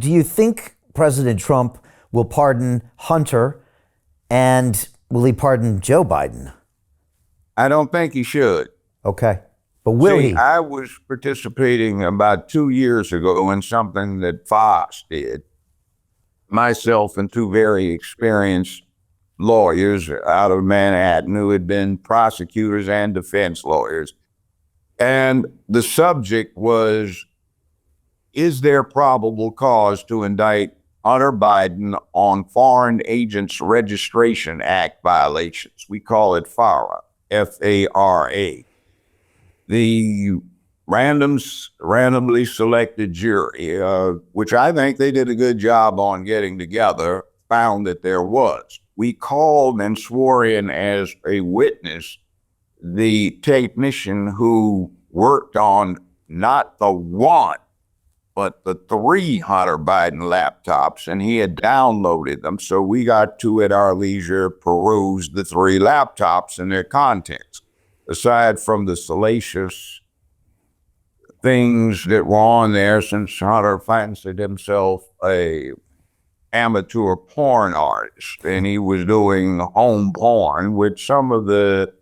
do you think President Trump will pardon Hunter, and will he pardon Joe Biden? I don't think he should. Okay. But will he? I was participating about 2 years ago in something that Fox did. Myself and two very experienced lawyers out of Manhattan who had been prosecutors and defense lawyers. And the subject was, is there probable cause to indict Hunter Biden on Foreign Agents Registration Act violations? We call it FARA, F-A-R-A. The randomly selected jury, which I think they did a good job on getting together, found that there was. We called and swore in as a witness the technician who worked on not the one, but the 3 Hunter Biden laptops, and he had downloaded them. So we got to, at our leisure, peruse the 3 laptops and their contents. Aside from the salacious things that were on there, since Hunter fancied himself a amateur porn artist, and he was doing home porn with some of the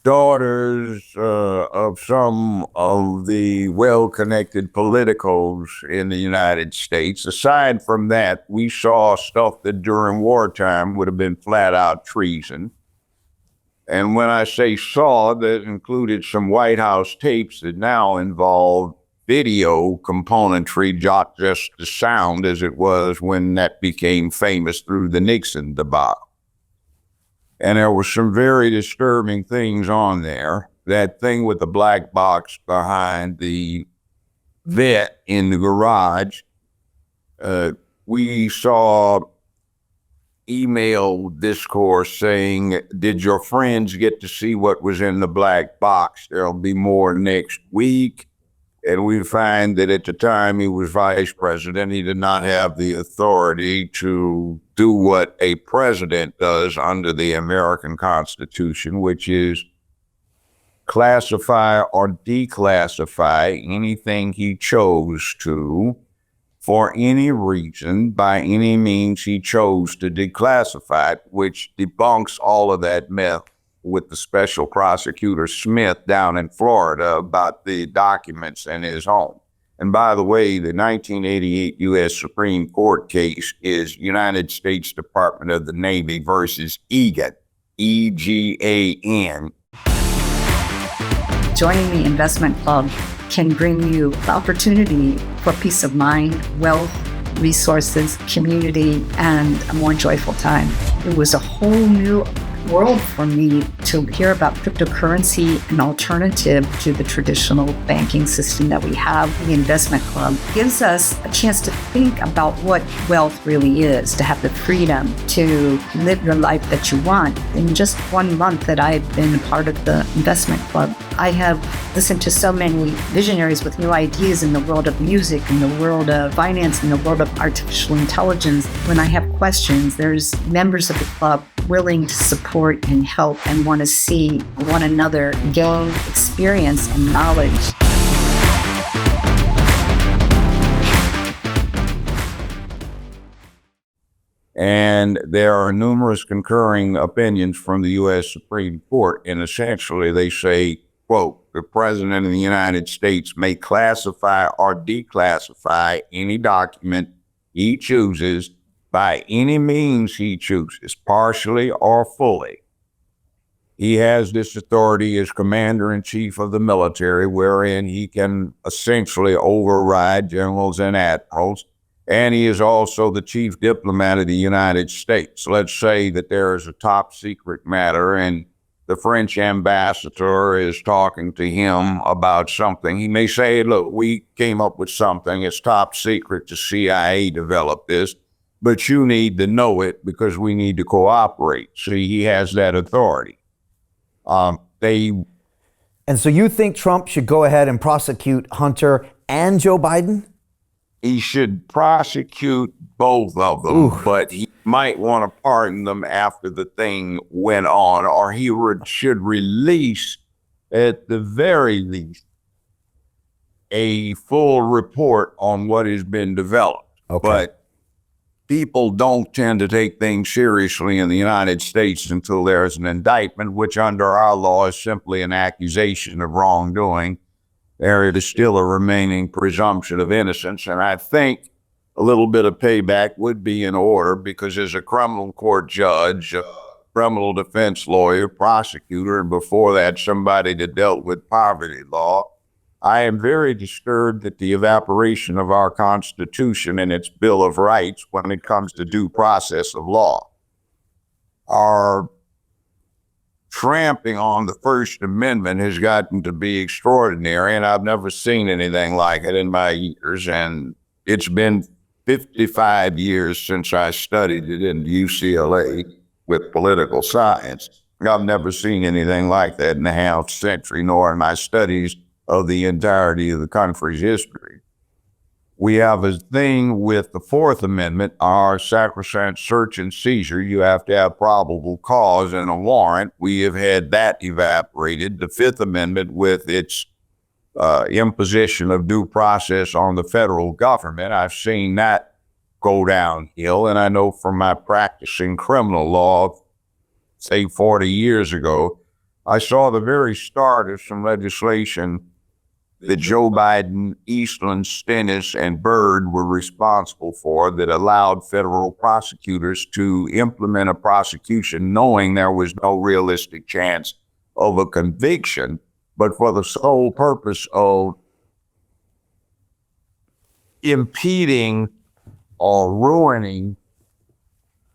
daughters of some of the well-connected politicals in the United States. Aside from that, we saw stuff that during wartime would have been flat-out treason. And when I say saw, that included some White House tapes that now involve video componentry, not just the sound as it was when that became famous through the Nixon debacle. And there were some very disturbing things on there. That thing with the black box behind the vet in the garage. We saw email discourse saying, did your friends get to see what was in the black box? There'll be more next week. And we find that at the time he was vice president, he did not have the authority to do what a president does under the American Constitution, which is classify or declassify anything he chose to, for any reason, by any means he chose to declassify it, which debunks all of that myth with the special prosecutor Smith down in Florida about the documents in his home. And by the way, the 1988 U.S. Supreme Court case is United States Department of the Navy versus Egan, E-G-A-N. Joining the investment club can bring you the opportunity for peace of mind, wealth, resources, community, and a more joyful time. It was a whole new world for me to hear about cryptocurrency, an alternative to the traditional banking system that we have. The investment club gives us a chance to think about what wealth really is, to have the freedom to live your life that you want. In just 1 month that I've been a part of the investment club, I have listened to so many visionaries with new ideas in the world of music, in the world of finance, in the world of artificial intelligence. When I have questions, there's members of the club willing to support and help and want to see one another gain experience and knowledge. And there are numerous concurring opinions from the U.S. Supreme Court, and essentially they say, quote, the President of the United States may classify or declassify any document he chooses by any means he chooses, partially or fully. He has this authority as commander-in-chief of the military, wherein he can essentially override generals and admirals, and he is also the chief diplomat of the United States. Let's say that there is a top secret matter and the French ambassador is talking to him about something. He may say, look, we came up with something, it's top secret, the CIA developed this, but you need to know it because we need to cooperate. See, he has that authority. And so you think Trump should go ahead and prosecute Hunter and Joe Biden? He should prosecute both of them, but he might want to pardon them after the thing went on, or he should release, at the very least, a full report on what has been developed. Okay. But people don't tend to take things seriously in the United States until there's an indictment, which under our law is simply an accusation of wrongdoing. There is still a remaining presumption of innocence. And I think a little bit of payback would be in order, because as a criminal court judge, a criminal defense lawyer, prosecutor, and before that, somebody that dealt with poverty law, I am very disturbed at the evaporation of our Constitution and its Bill of Rights when it comes to due process of law. Our tramping on the First Amendment has gotten to be extraordinary, and I've never seen anything like it in my years. And it's been 55 years since I studied it in UCLA with political science. I've never seen anything like that in a half century, nor in my studies of the entirety of the country's history. We have a thing with the Fourth Amendment, our sacrosanct search and seizure. You have to have probable cause and a warrant. We have had that evaporated. The Fifth Amendment, with its imposition of due process on the federal government, I've seen that go downhill. And I know from my practicing criminal law, say 40 years ago, I saw the very start of some legislation that Joe Biden, Eastland, Stennis, and Byrd were responsible for, that allowed federal prosecutors to implement a prosecution knowing there was no realistic chance of a conviction, but for the sole purpose of impeding or ruining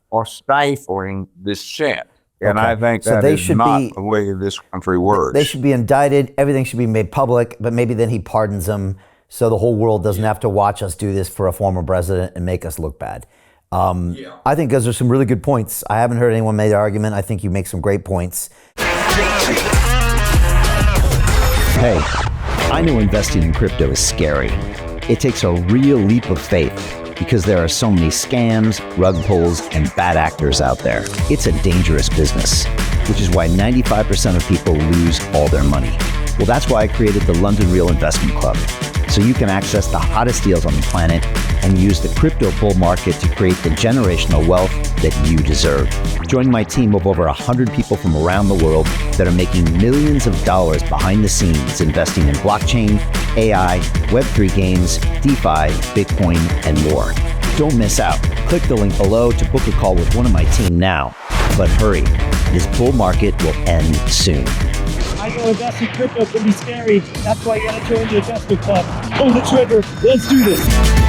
or stifling dissent. And Okay. I think So that they is should not be- the way this country works. They should be indicted. Everything should be made public, but maybe then he pardons them so the whole world doesn't have to watch us do this for a former president and make us look bad. I think those are some really good points. I haven't heard anyone make the argument. I think you make some great points. Hey, I know investing in crypto is scary. It takes a real leap of faith because there are so many scams, rug pulls, and bad actors out there. It's a dangerous business, which is why 95% of people lose all their money. Well, that's why I created the London Real Investment Club, so you can access the hottest deals on the planet and use the crypto bull market to create the generational wealth that you deserve. Join my team of over 100 people from around the world that are making millions of dollars behind the scenes investing in blockchain, AI, Web3 games, DeFi, Bitcoin, and more. Don't miss out. Click the link below to book a call with one of my team now. But hurry, this bull market will end soon. I know investing crypto can be scary. That's why you gotta join the investment club. Pull the trigger. Let's do this.